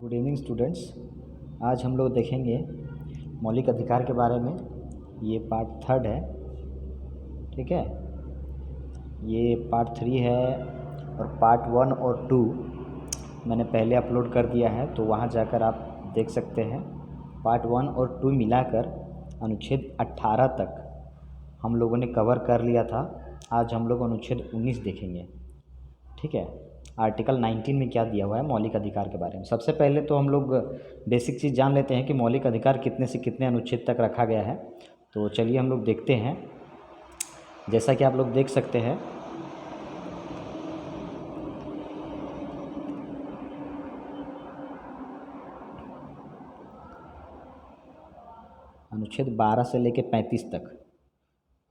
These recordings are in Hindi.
Good evening students. आज हम लोग देखेंगे मौलिक अधिकार के बारे में। ये पार्ट 3 है, ठीक है। ये पार्ट 3 है और पार्ट 1 और 2 मैंने पहले अपलोड कर दिया है, तो वहाँ जाकर आप देख सकते हैं। पार्ट 1 और 2 मिलाकर अनुच्छेद 18 तक हम लोगों ने कवर कर लिया था। आज हम लोग अनुच्छेद 19 देखेंगे, ठीक है। आर्टिकल 19 में क्या दिया हुआ है मौलिक अधिकार के बारे में। सबसे पहले तो हम लोग बेसिक चीज़ जान लेते हैं कि मौलिक अधिकार कितने से कितने अनुच्छेद तक रखा गया है। तो चलिए हम लोग देखते हैं। जैसा कि आप लोग देख सकते हैं, अनुच्छेद 12 से लेकर 35 तक,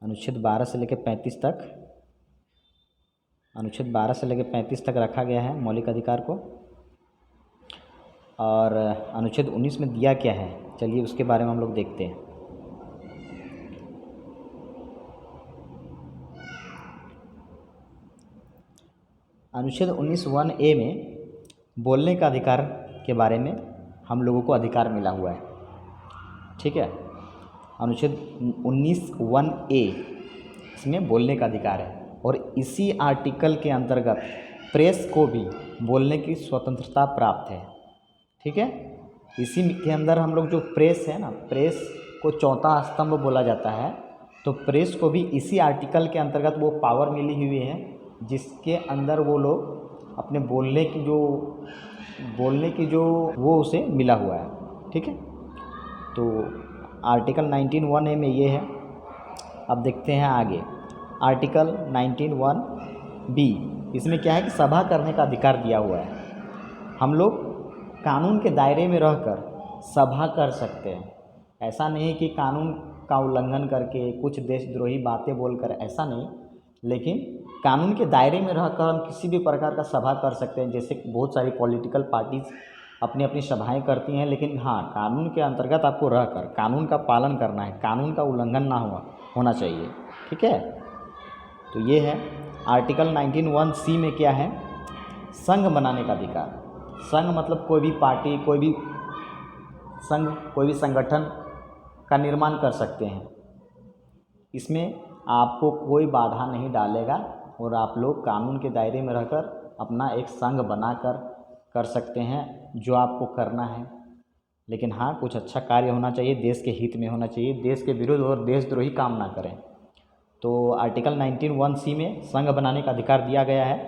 अनुच्छेद 12 से लेकर 35 तक, अनुच्छेद 12 से लेकर 35 तक रखा गया है मौलिक अधिकार को। और अनुच्छेद 19 में दिया क्या है, चलिए उसके बारे में हम लोग देखते हैं। अनुच्छेद 19(1)(a) में बोलने का अधिकार के बारे में हम लोगों को अधिकार मिला हुआ है, ठीक है। अनुच्छेद 19(1)(a) इसमें बोलने का अधिकार है और इसी आर्टिकल के अंतर्गत प्रेस को भी बोलने की स्वतंत्रता प्राप्त है, ठीक है। इसी के अंदर हम लोग जो प्रेस है ना, प्रेस को चौथा स्तंभ बोला जाता है, तो प्रेस को भी इसी आर्टिकल के अंतर्गत वो पावर मिली हुई है जिसके अंदर वो लोग अपने बोलने की जो वो उसे मिला हुआ है, ठीक है। तो आर्टिकल 19(1)(a) में ये है। अब देखते हैं आगे आर्टिकल 19(1)(b), इसमें क्या है कि सभा करने का अधिकार दिया हुआ है। हम लोग कानून के दायरे में रहकर सभा कर सकते हैं। ऐसा नहीं कि कानून का उल्लंघन करके कुछ देशद्रोही बातें बोलकर, ऐसा नहीं, लेकिन कानून के दायरे में रहकर हम किसी भी प्रकार का सभा कर सकते हैं। जैसे बहुत सारी पॉलिटिकल पार्टीज़ अपनी अपनी सभाएं करती हैं, लेकिन हाँ, कानून के अंतर्गत आपको रहकर कानून का पालन करना है, कानून का उल्लंघन ना होना चाहिए, ठीक है। तो ये है आर्टिकल 19(1)(c) में क्या है, संघ बनाने का अधिकार। संघ मतलब कोई भी पार्टी, कोई भी संघ, कोई भी संगठन का निर्माण कर सकते हैं। इसमें आपको कोई बाधा नहीं डालेगा और आप लोग कानून के दायरे में रहकर अपना एक संघ बनाकर कर सकते हैं जो आपको करना है। लेकिन हाँ, कुछ अच्छा कार्य होना चाहिए, देश के हित में होना चाहिए, देश के विरुद्ध और देशद्रोही काम ना करें। तो आर्टिकल 19(1)(c) में संघ बनाने का अधिकार दिया गया है।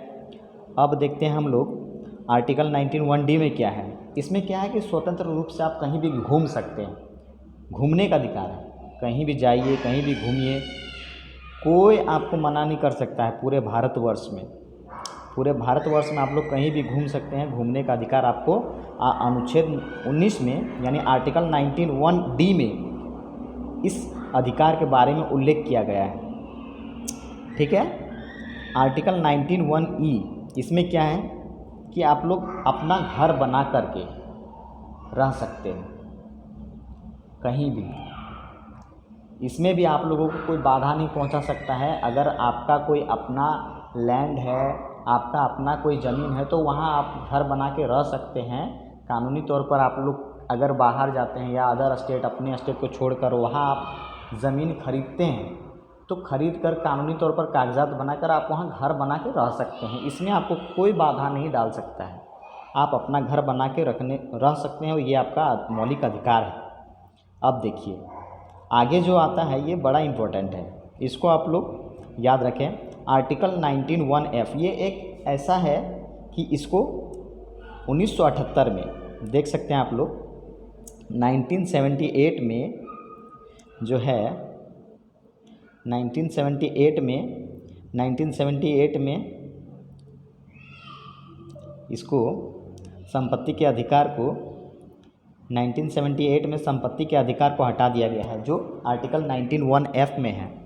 अब देखते हैं हम लोग आर्टिकल 19(1)(d) में क्या है। इसमें क्या है कि स्वतंत्र रूप से आप कहीं भी घूम सकते हैं, घूमने का अधिकार है। कहीं भी जाइए, कहीं भी घूमिए, कोई आपको मना नहीं कर सकता है। पूरे भारतवर्ष में आप लोग कहीं भी घूम सकते हैं। घूमने का अधिकार आपको अनुच्छेद 19 में यानी आर्टिकल 19(1)(d) में इस अधिकार के बारे में उल्लेख किया गया है, ठीक है। आर्टिकल 19(1)(e) इसमें क्या है कि आप लोग अपना घर बना करके रह सकते हैं कहीं भी। इसमें भी आप लोगों को कोई बाधा नहीं पहुंचा सकता है। अगर आपका कोई अपना लैंड है, आपका अपना कोई ज़मीन है, तो वहाँ आप घर बना के रह सकते हैं। कानूनी तौर पर आप लोग अगर बाहर जाते हैं या अदर स्टेट, अपने स्टेट को छोड़कर वहाँ आप ज़मीन खरीदते हैं, तो खरीद कर कानूनी तौर पर कागजात बनाकर आप वहाँ घर बना के रह सकते हैं। इसमें आपको कोई बाधा नहीं डाल सकता है। आप अपना घर बना के रह सकते हैं और ये आपका मौलिक अधिकार है। अब देखिए आगे जो आता है, ये बड़ा इम्पोर्टेंट है, इसको आप लोग याद रखें। आर्टिकल 19(1)(f) ये एक ऐसा है कि इसको 1978 में देख सकते हैं आप लोग। 1978 में जो है 1978 में इसको संपत्ति के अधिकार को 1978 में संपत्ति के अधिकार को हटा दिया गया है, जो आर्टिकल 19(1)(f) में है।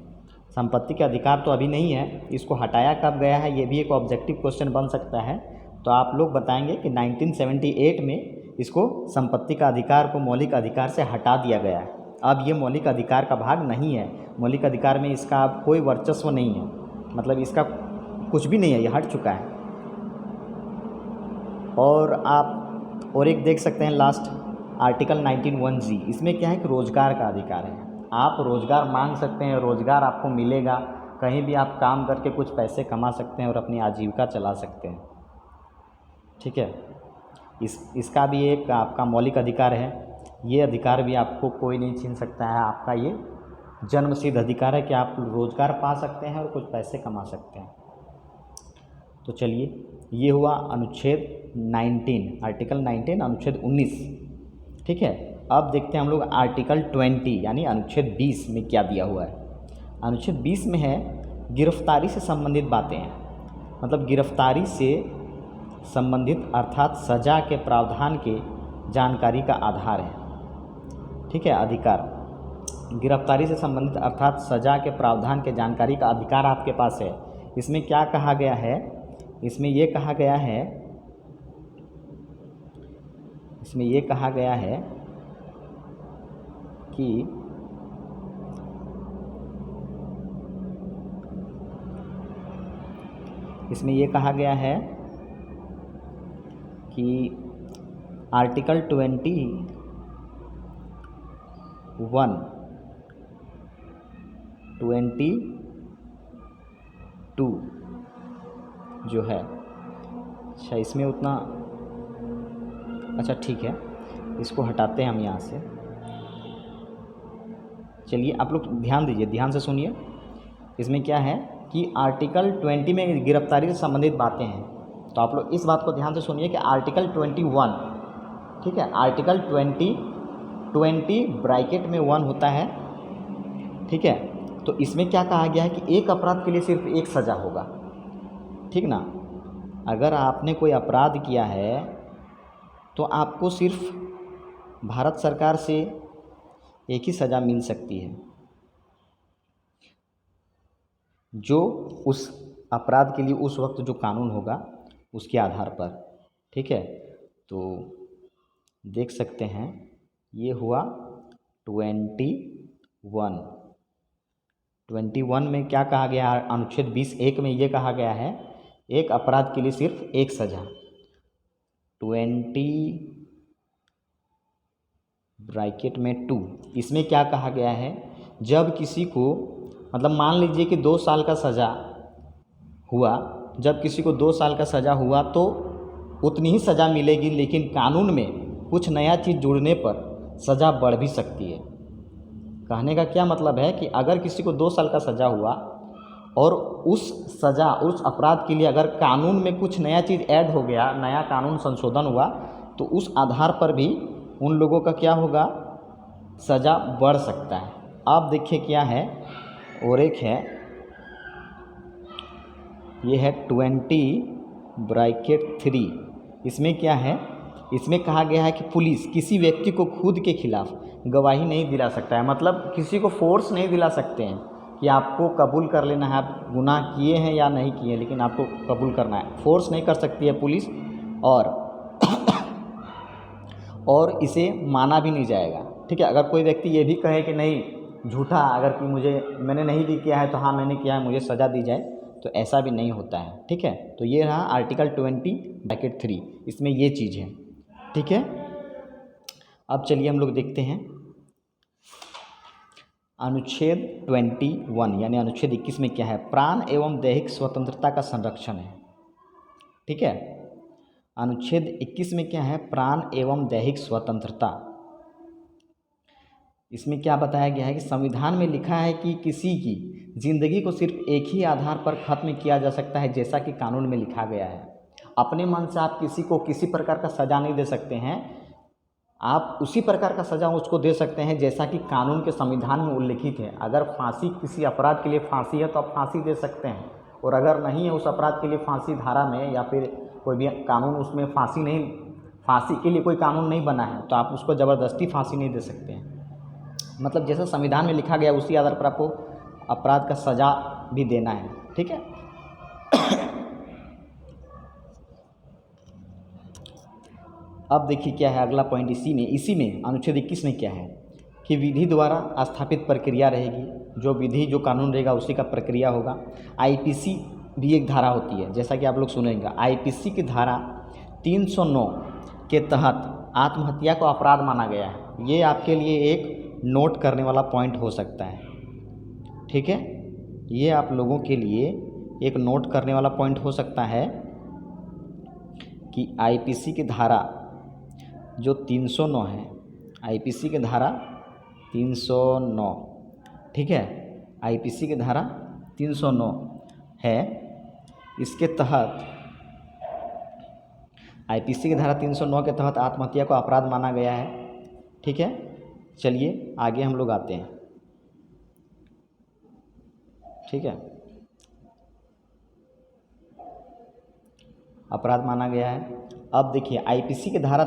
संपत्ति के अधिकार तो अभी नहीं है, इसको हटाया कब गया है, ये भी एक ऑब्जेक्टिव क्वेश्चन बन सकता है। तो आप लोग बताएंगे कि 1978 में इसको संपत्ति का अधिकार को मौलिक अधिकार से हटा दिया गया है। अब ये मौलिक अधिकार का भाग नहीं है। मौलिक अधिकार में इसका अब कोई वर्चस्व नहीं है, मतलब इसका कुछ भी नहीं है, ये हट चुका है। और और एक देख सकते हैं लास्ट आर्टिकल 19(1)(g), इसमें क्या है कि रोज़गार का अधिकार है। आप रोज़गार मांग सकते हैं, रोज़गार आपको मिलेगा, कहीं भी आप काम करके कुछ पैसे कमा सकते हैं और अपनी आजीविका चला सकते हैं। ठीक है, इसका भी एक आपका मौलिक अधिकार है। ये अधिकार भी आपको कोई नहीं छीन सकता है। आपका ये जन्मसिद्ध अधिकार है कि आप रोज़गार पा सकते हैं और कुछ पैसे कमा सकते हैं। तो चलिए, ये हुआ अनुच्छेद 19, आर्टिकल 19 अनुच्छेद 19। ठीक है, अब देखते हैं हम लोग आर्टिकल 20 यानी अनुच्छेद 20 में क्या दिया हुआ है। अनुच्छेद 20 में है गिरफ्तारी से संबंधित बातें हैं, मतलब गिरफ्तारी से संबंधित अर्थात सज़ा के प्रावधान के जानकारी का आधार है। ठीक है, अधिकार गिरफ्तारी से संबंधित अर्थात सज़ा के प्रावधान के जानकारी का अधिकार आपके पास है। इसमें क्या कहा गया है, इसमें ये कहा गया है, इसमें ये कहा गया है कि इसमें ये कहा गया है कि आर्टिकल 21 22 जो है, अच्छा इसमें उतना, अच्छा ठीक है, इसको हटाते हैं हम यहाँ से। चलिए आप लोग ध्यान दीजिए, ध्यान से सुनिए। इसमें क्या है कि आर्टिकल 20 में गिरफ्तारी से संबंधित बातें हैं, तो आप लोग इस बात को ध्यान से सुनिए कि आर्टिकल 21, ठीक है, आर्टिकल 20 ब्रैकेट में 1 होता है। ठीक है, तो इसमें क्या कहा गया है कि एक अपराध के लिए सिर्फ एक सज़ा होगा। ठीक ना, अगर आपने कोई अपराध किया है तो आपको सिर्फ भारत सरकार से एक ही सज़ा मिल सकती है, जो उस अपराध के लिए उस वक्त जो कानून होगा उसके आधार पर। ठीक है, तो देख सकते हैं ये हुआ 21 में क्या कहा गया, अनुच्छेद 20(1) में ये कहा गया है एक अपराध के लिए सिर्फ एक सज़ा। 20(2) इसमें क्या कहा गया है, जब किसी को, मतलब मान लीजिए कि 2 साल का सज़ा हुआ, जब किसी को 2 साल का सज़ा हुआ तो उतनी ही सज़ा मिलेगी, लेकिन कानून में कुछ नया चीज़ जुड़ने पर सज़ा बढ़ भी सकती है। कहने का क्या मतलब है कि अगर किसी को 2 साल का सज़ा हुआ और उस सज़ा, उस अपराध के लिए अगर कानून में कुछ नया चीज़ ऐड हो गया, नया कानून संशोधन हुआ, तो उस आधार पर भी उन लोगों का क्या होगा, सज़ा बढ़ सकता है। आप देखिए क्या है, और एक है, ये है 20(3), इसमें क्या है, इसमें कहा गया है कि पुलिस किसी व्यक्ति को खुद के खिलाफ गवाही नहीं दिला सकता है, मतलब किसी को फोर्स नहीं दिला सकते हैं कि आपको कबूल कर लेना है, आप गुनाह किए हैं या नहीं किए, लेकिन आपको कबूल करना है, फोर्स नहीं कर सकती है पुलिस, और इसे माना भी नहीं जाएगा। ठीक है, अगर कोई व्यक्ति ये भी कहे कि नहीं, झूठा, अगर कि मैंने नहीं भी किया है तो हाँ मैंने किया है, मुझे सज़ा दी जाए, तो ऐसा भी नहीं होता है। ठीक है, तो ये रहा आर्टिकल 20(3), इसमें ये चीज़ है। ठीक है, अब चलिए हम लोग देखते हैं अनुच्छेद 21 यानी अनुच्छेद 21 में क्या है, प्राण एवं दैहिक स्वतंत्रता का संरक्षण है। ठीक है, अनुच्छेद 21 में क्या है, प्राण एवं दैहिक स्वतंत्रता। इसमें क्या बताया गया है कि संविधान में लिखा है कि किसी की ज़िंदगी को सिर्फ एक ही आधार पर ख़त्म किया जा सकता है, जैसा कि कानून में लिखा गया है। अपने मन से आप किसी को किसी प्रकार का सज़ा नहीं दे सकते हैं, आप उसी प्रकार का सज़ा उसको दे सकते हैं जैसा कि कानून के संविधान में उल्लिखित है। अगर फांसी, किसी अपराध के लिए फांसी है तो आप फांसी दे सकते हैं, और अगर नहीं है उस अपराध के लिए फांसी धारा में या फिर कोई भी कानून उसमें फांसी के लिए कोई कानून नहीं बना है, तो आप उसको ज़बरदस्ती फांसी नहीं दे सकते हैं। मतलब जैसा संविधान में लिखा गया उसी आधार पर आपको अपराध का सज़ा भी देना है। ठीक है, अब देखिए क्या है अगला पॉइंट, इसी में अनुच्छेद 21 में क्या है कि विधि द्वारा स्थापित प्रक्रिया रहेगी, जो विधि जो कानून रहेगा उसी का प्रक्रिया होगा। आईपीसी भी एक धारा होती है, जैसा कि आप लोग सुनेंगे, आईपीसी की धारा 309 के तहत आत्महत्या को अपराध माना गया है। ये आपके लिए एक नोट करने वाला पॉइंट हो सकता है, ठीक है। ये आप लोगों के लिए एक नोट करने वाला पॉइंट हो सकता है कि आईपीसी की धारा जो 309 है, आईपीसी की धारा 309, ठीक है, आईपीसी की धारा 309 है। इसके तहत आईपीसी की धारा 309 के तहत आत्महत्या को अपराध माना गया है, ठीक है। चलिए आगे हम लोग आते हैं, ठीक है। अपराध माना गया है। अब देखिए आईपीसी की धारा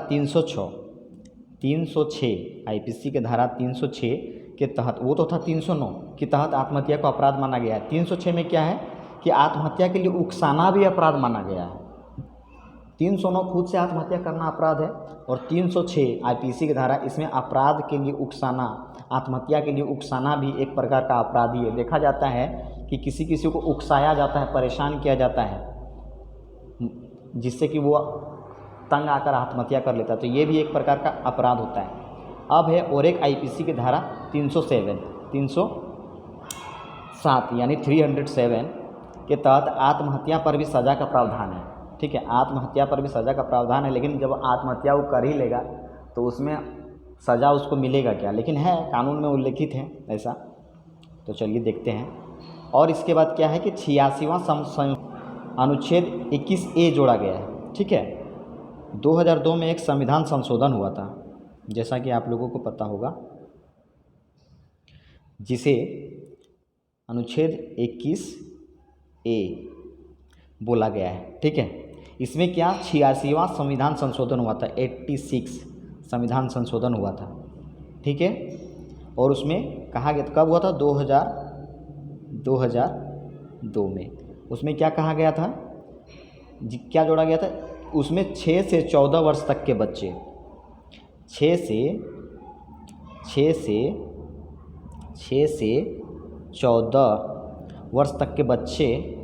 306 आईपीसी की धारा 306 के तहत, वो तो था 309 के तहत आत्महत्या को अपराध माना गया है। 306 में क्या है कि आत्महत्या के लिए उकसाना भी अपराध माना गया है। 309 खुद से आत्महत्या करना अपराध है और 306 आईपीसी की धारा, इसमें अपराध के लिए उकसाना, आत्महत्या के लिए उकसाना भी एक प्रकार का अपराध ही है। देखा जाता है कि किसी को उकसाया जाता है, परेशान किया जाता है, जिससे कि वो तंग आकर आत्महत्या कर लेता है, तो ये भी एक प्रकार का अपराध होता है। अब है और एक आईपीसी की धारा 307 यानी 307 के तहत आत्महत्या पर भी सज़ा का प्रावधान है, ठीक है। आत्महत्या पर भी सज़ा का प्रावधान है, लेकिन जब आत्महत्या वो कर ही लेगा तो उसमें सज़ा उसको मिलेगा क्या, लेकिन है कानून में उल्लेखित है ऐसा। तो चलिए देखते हैं। और इसके बाद क्या है कि 86वां अनुच्छेद 21A जोड़ा गया है, ठीक है। 2002 में एक संविधान संशोधन हुआ था, जैसा कि आप लोगों को पता होगा, जिसे अनुच्छेद 21A बोला गया है, ठीक है। इसमें क्या 86वां संविधान संशोधन हुआ था, 86 संविधान संशोधन हुआ था, ठीक है। और उसमें कहा गया, कब हुआ था, 2002 में। उसमें क्या कहा गया था, क्या जोड़ा गया था उसमें, 6 से 14 वर्ष तक के बच्चे, 6 से 14 वर्ष तक के बच्चे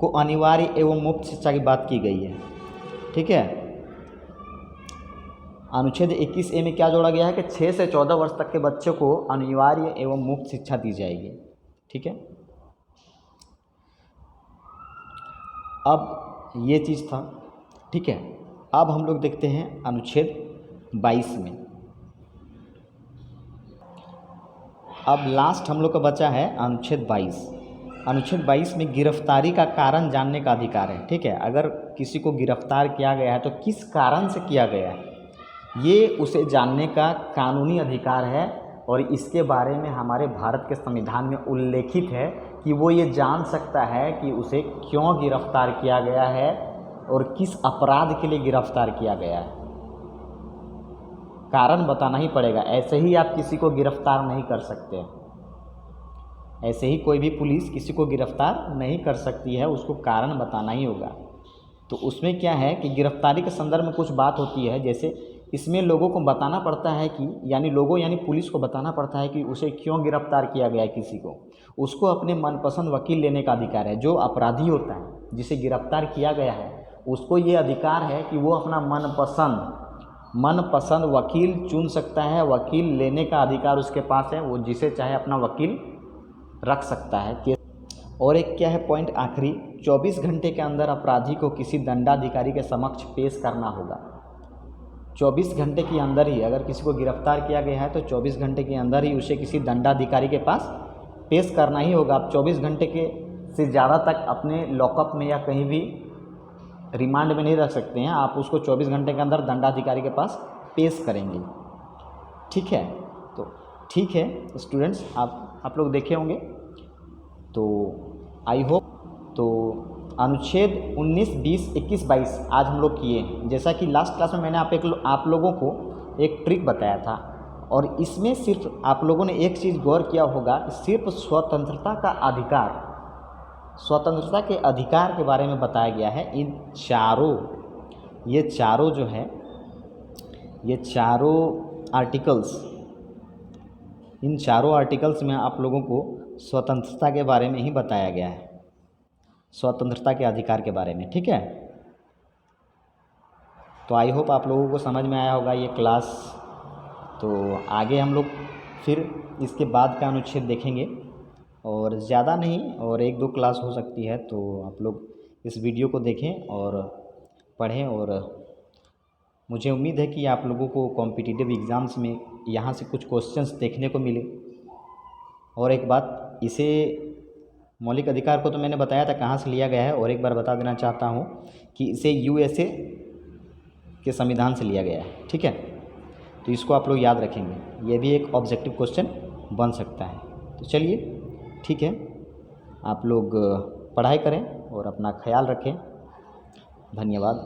को अनिवार्य एवं मुफ्त शिक्षा की बात की गई है, ठीक है। अनुच्छेद 21A में क्या जोड़ा गया है कि 6 से 14 वर्ष तक के बच्चों को अनिवार्य एवं मुफ्त शिक्षा दी जाएगी, ठीक है। अब ये चीज़ था, ठीक है। अब हम लोग देखते हैं अनुच्छेद 22 में। अब लास्ट हम लोग का बचा है अनुच्छेद 22। अनुच्छेद 22 में गिरफ्तारी का कारण जानने का अधिकार है, ठीक है। अगर किसी को गिरफ्तार किया गया है तो किस कारण से किया गया है, ये उसे जानने का कानूनी अधिकार है। और इसके बारे में हमारे भारत के संविधान में उल्लेखित है कि वो ये जान सकता है कि उसे क्यों गिरफ्तार किया गया है और किस अपराध के लिए गिरफ्तार किया गया है। कारण बताना ही पड़ेगा, ऐसे ही आप किसी को गिरफ्तार नहीं कर सकते, ऐसे ही कोई भी पुलिस किसी को गिरफ्तार नहीं कर सकती है, उसको कारण बताना ही होगा। तो उसमें क्या है कि गिरफ्तारी के संदर्भ में कुछ बात होती है, जैसे इसमें लोगों को बताना पड़ता है कि यानी पुलिस को बताना पड़ता है कि उसे क्यों गिरफ्तार किया गया है। किसी को उसको अपने मनपसंद वकील लेने का अधिकार है। जो अपराधी होता है, जिसे गिरफ्तार किया गया है, उसको ये अधिकार है कि वो अपना मनपसंद वकील चुन सकता है। वकील लेने का अधिकार उसके पास है, वो जिसे चाहे अपना वकील रख सकता है। और एक क्या है पॉइंट आखिरी, 24 घंटे के अंदर अपराधी को किसी दंडाधिकारी के समक्ष पेश करना होगा। 24 घंटे के अंदर ही, अगर किसी को गिरफ्तार किया गया है तो 24 घंटे के अंदर ही उसे किसी दंडाधिकारी के पास पेश करना ही होगा। आप 24 घंटे के से ज़्यादा तक अपने लॉकअप में या कहीं भी रिमांड में नहीं रख सकते हैं। आप उसको 24 घंटे के अंदर दंडाधिकारी के पास पेश करेंगे, ठीक है। तो ठीक है स्टूडेंट्स, आप लोग देखे होंगे, तो आई होप तो अनुच्छेद 19, 20, 21, 22 आज हम लोग किए। जैसा कि लास्ट क्लास में मैंने आप लोगों को एक ट्रिक बताया था, और इसमें सिर्फ आप लोगों ने एक चीज़ गौर किया होगा कि सिर्फ स्वतंत्रता का अधिकार, स्वतंत्रता के अधिकार के बारे में बताया गया है। ये चारों जो है, ये चारों आर्टिकल्स, इन चारों आर्टिकल्स में आप लोगों को स्वतंत्रता के बारे में ही बताया गया है, स्वतंत्रता के अधिकार के बारे में, ठीक है। तो आई होप आप लोगों को समझ में आया होगा ये क्लास। तो आगे हम लोग फिर इसके बाद का अनुच्छेद देखेंगे, और ज़्यादा नहीं, और 1-2 क्लास हो सकती है। तो आप लोग इस वीडियो को देखें और पढ़ें, और मुझे उम्मीद है कि आप लोगों को कॉम्पिटिटिव एग्ज़ाम्स में यहाँ से कुछ क्वेश्चंस देखने को मिले। और एक बात, इसे मौलिक अधिकार को तो मैंने बताया था कहाँ से लिया गया है, और एक बार बता देना चाहता हूँ कि इसे यूएसए के संविधान से लिया गया है। ठीक है, तो इसको आप लोग याद रखेंगे, ये भी एक ऑब्जेक्टिव क्वेश्चन बन सकता है। तो चलिए ठीक है, आप लोग पढ़ाई करें और अपना ख्याल रखें। धन्यवाद।